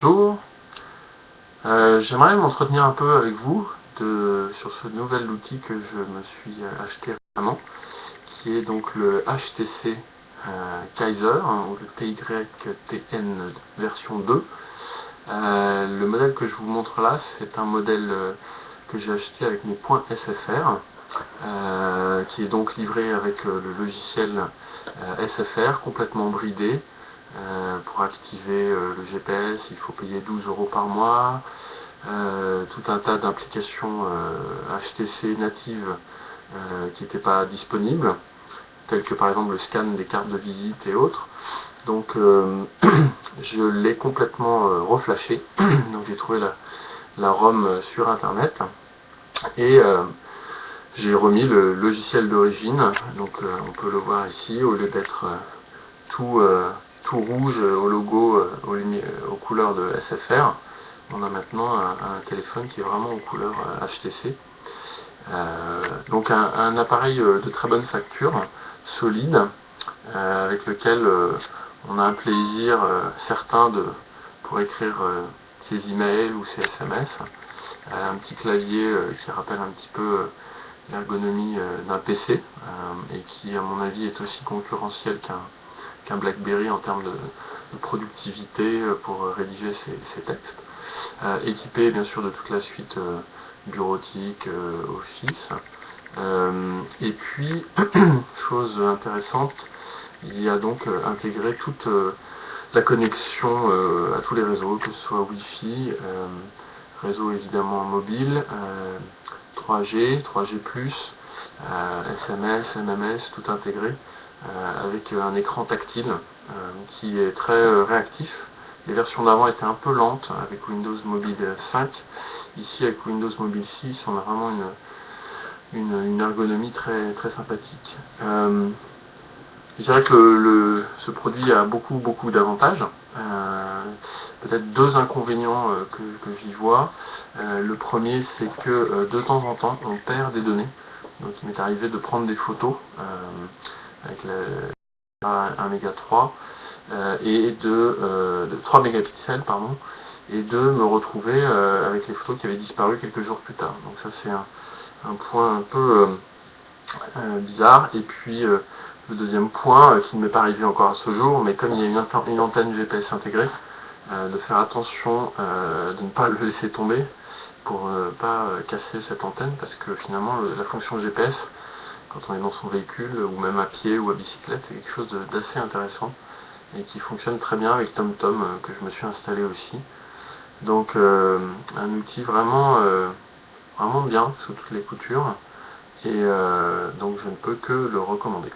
Bonjour, j'aimerais m'entretenir un peu avec vous sur ce nouvel outil que je me suis acheté récemment, qui est donc le HTC Kaiser, ou le TYTN version 2. Le modèle que je vous montre là, c'est un modèle que j'ai acheté avec mes points SFR, qui est donc livré avec le logiciel SFR complètement bridé. Pour activer le GPS, il faut payer 12 € par mois. Tout un tas d'applications HTC natives qui n'étaient pas disponibles, telles que par exemple le scan des cartes de visite et autres. Donc je l'ai complètement reflashé. Donc j'ai trouvé la ROM sur internet et j'ai remis le logiciel d'origine. Donc on peut le voir ici, au lieu d'être tout rouge au logo, aux couleurs de SFR. On a maintenant un téléphone qui est vraiment aux couleurs HTC. Donc un appareil de très bonne facture, solide, avec lequel on a un plaisir certain pour écrire ses emails ou ses SMS. Un petit clavier qui rappelle un petit peu l'ergonomie d'un PC et qui, à mon avis, est aussi concurrentiel qu'un BlackBerry en termes de productivité pour rédiger ses textes. Équipé bien sûr de toute la suite bureautique, Office. Et puis, chose intéressante, il y a donc intégré toute la connexion à tous les réseaux, que ce soit Wi-Fi, réseau évidemment mobile, 3G, 3G+, SMS, MMS, tout intégré, avec un écran tactile qui est très réactif. Les versions d'avant étaient un peu lentes avec Windows Mobile 5. Ici, avec Windows Mobile 6, on a vraiment une ergonomie très, très sympathique. Je dirais que ce produit a beaucoup d'avantages. Peut-être deux inconvénients que j'y vois. Le premier, c'est que de temps en temps, on perd des données. Donc il m'est arrivé de prendre des photos avec un méga 3 et de 3 mégapixels, pardon, et de me retrouver avec les photos qui avaient disparu quelques jours plus tard. Donc ça c'est un point un peu bizarre. Et puis le deuxième point qui ne m'est pas arrivé encore à ce jour, mais comme il y a une antenne GPS intégrée, de faire attention de ne pas le laisser tomber pour ne pas casser cette antenne, parce que finalement la fonction GPS, quand on est dans son véhicule ou même à pied ou à bicyclette, c'est quelque chose d'assez intéressant et qui fonctionne très bien avec TomTom que je me suis installé aussi. Donc un outil vraiment bien sous toutes les coutures, et donc je ne peux que le recommander.